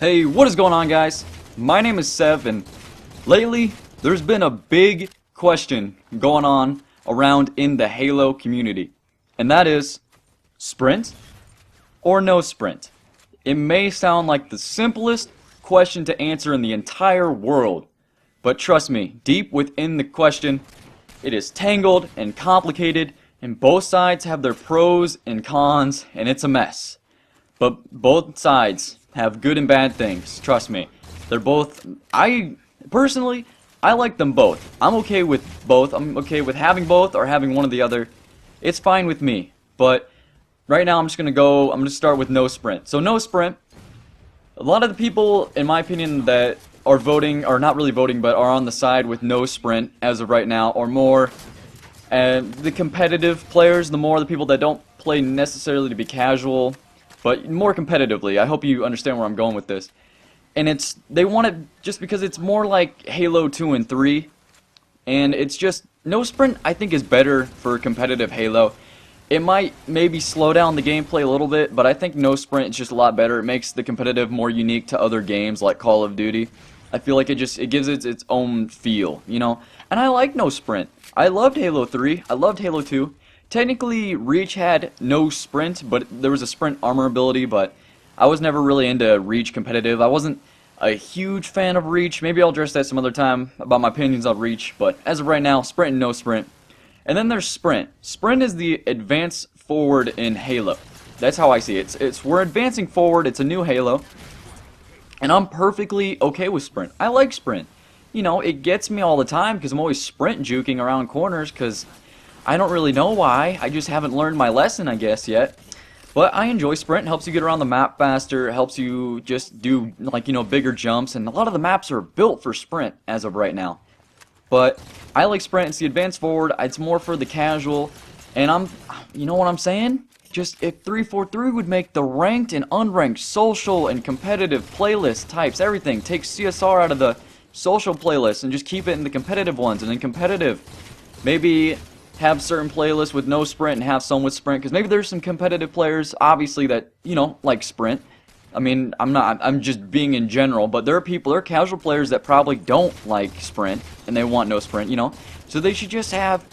Hey, what is going on, guys? My name is Sev, and lately there's been a big question going on around in the Halo community, and that is sprint or no sprint. It may sound like the simplest question to answer in the entire world, but trust me, deep within the question, it is tangled and complicated, and both sides have their pros and cons, and it's a mess. But both sides have good and bad things, trust me. They're both, personally, I like them both. I'm okay with both. I'm okay with having both or having one or the other. It's fine with me. But right now I'm just going to start with no sprint. So no sprint, a lot of the people, in my opinion, that are voting, or not really voting, but are on the side with no sprint as of right now, or more, and the competitive players, the more the people that don't play necessarily to be casual, but more competitively. I hope you understand where I'm going with this. And they want it just because it's more like Halo 2 and 3. And it's just, no sprint I think is better for competitive Halo. It might maybe slow down the gameplay a little bit, but I think no sprint is just a lot better. It makes the competitive more unique to other games like Call of Duty. I feel like it gives it its own feel, you know? And I like no sprint. I loved Halo 3. I loved Halo 2. Technically, Reach had no sprint, but there was a sprint armor ability, but I was never really into Reach competitive. I wasn't a huge fan of Reach. Maybe I'll address that some other time about my opinions on Reach, but as of right now, sprint and no sprint. And then there's sprint. Sprint is the advance forward in Halo. That's how I see it. We're advancing forward. It's a new Halo, and I'm perfectly okay with sprint. I like sprint. You know, it gets me all the time because I'm always sprint juking around corners because I don't really know why. I just haven't learned my lesson, I guess, yet. But I enjoy sprint. It helps you get around the map faster. It helps you just do, like, you know, bigger jumps. And a lot of the maps are built for sprint as of right now. But I like sprint. It's the advance forward. It's more for the casual. And you know what I'm saying? Just if 343 would make the ranked and unranked social and competitive playlist types, everything, take CSR out of the social playlist and just keep it in the competitive ones. And in competitive, maybe have certain playlists with no sprint and have some with sprint, because maybe there's some competitive players, obviously, that, you know, like sprint. I mean, I'm just being in general, but there are casual players that probably don't like sprint, and they want no sprint, you know? So they should just have,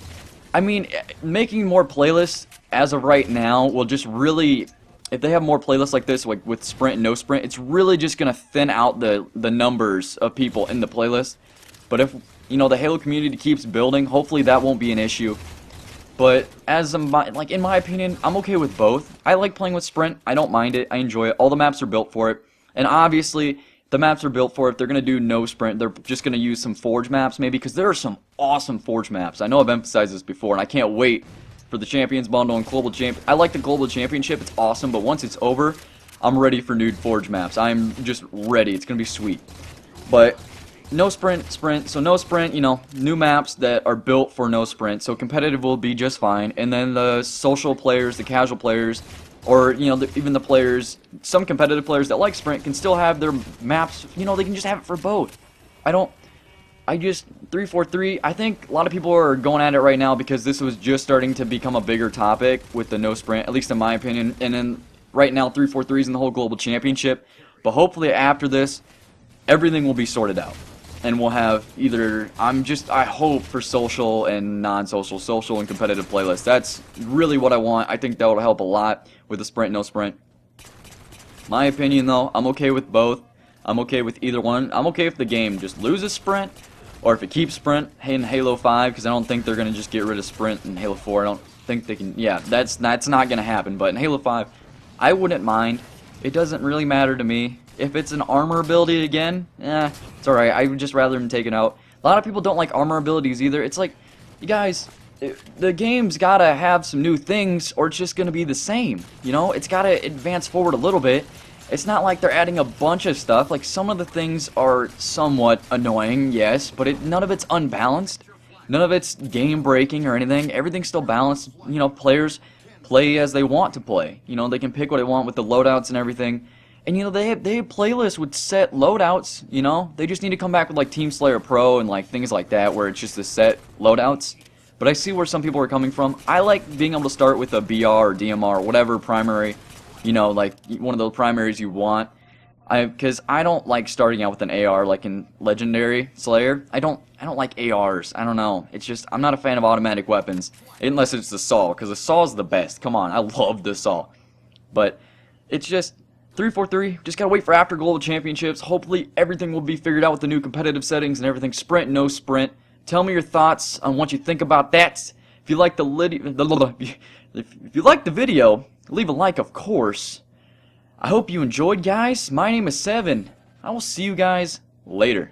I mean, making more playlists as of right now will just really, if they have more playlists like this, like with sprint and no sprint, it's really just going to thin out the numbers of people in the playlist. But if, you know, the Halo community keeps building, hopefully that won't be an issue. But like, in my opinion, I'm okay with both. I like playing with sprint. I don't mind it. I enjoy it. All the maps are built for it. And obviously, the maps are built for it. If they're going to do no sprint, they're just going to use some Forge maps maybe, because there are some awesome Forge maps. I know I've emphasized this before, and I can't wait for the Champions Bundle and Global Champ. I like the Global Championship. It's awesome, but once it's over, I'm ready for new Forge maps. I'm just ready. It's going to be sweet. But no sprint, so no sprint, you know, new maps that are built for no sprint, so competitive will be just fine. And then the social players, the casual players, or, you know, even the players, some competitive players that like sprint can still have their maps, you know, they can just have it for both. 343, I think a lot of people are going at it right now because this was just starting to become a bigger topic with the no sprint, at least in my opinion. And then right now 343 is in the whole global championship, but hopefully after this, everything will be sorted out. And we'll have either, I hope for social and non-social, social and competitive playlists. That's really what I want. I think that will help a lot with the sprint, no sprint. My opinion though, I'm okay with both. I'm okay with either one. I'm okay if the game just loses sprint, or if it keeps sprint in Halo 5, because I don't think they're going to just get rid of sprint in Halo 4. I don't think they can, yeah, that's not going to happen. But in Halo 5, I wouldn't mind. It doesn't really matter to me. If it's an armor ability again, it's alright. I would just rather them take it out. A lot of people don't like armor abilities either. It's like, you guys, the game's gotta have some new things, or it's just gonna be the same. You know, it's gotta advance forward a little bit. It's not like they're adding a bunch of stuff. Like, some of the things are somewhat annoying, yes, but none of it's unbalanced. None of it's game-breaking or anything. Everything's still balanced. You know, players play as they want to play. You know, they can pick what they want with the loadouts and everything. And, you know, they have playlists with set loadouts, you know? They just need to come back with, like, Team Slayer Pro and, like, things like that where it's just the set loadouts. But I see where some people are coming from. I like being able to start with a BR or DMR or whatever primary, you know, like, one of those primaries you want. Because I don't like starting out with an AR like in Legendary Slayer. I don't like ARs. I don't know. It's just I'm not a fan of automatic weapons unless it's the saw, because the saw is the best. Come on, I love the saw. But it's just 343. Just gotta wait for after Global Championships. Hopefully everything will be figured out with the new competitive settings and everything. Sprint, no sprint. Tell me your thoughts on what you think about that. If you like if you like the video, leave a like, of course. I hope you enjoyed, guys. My name is Seven. I will see you guys later.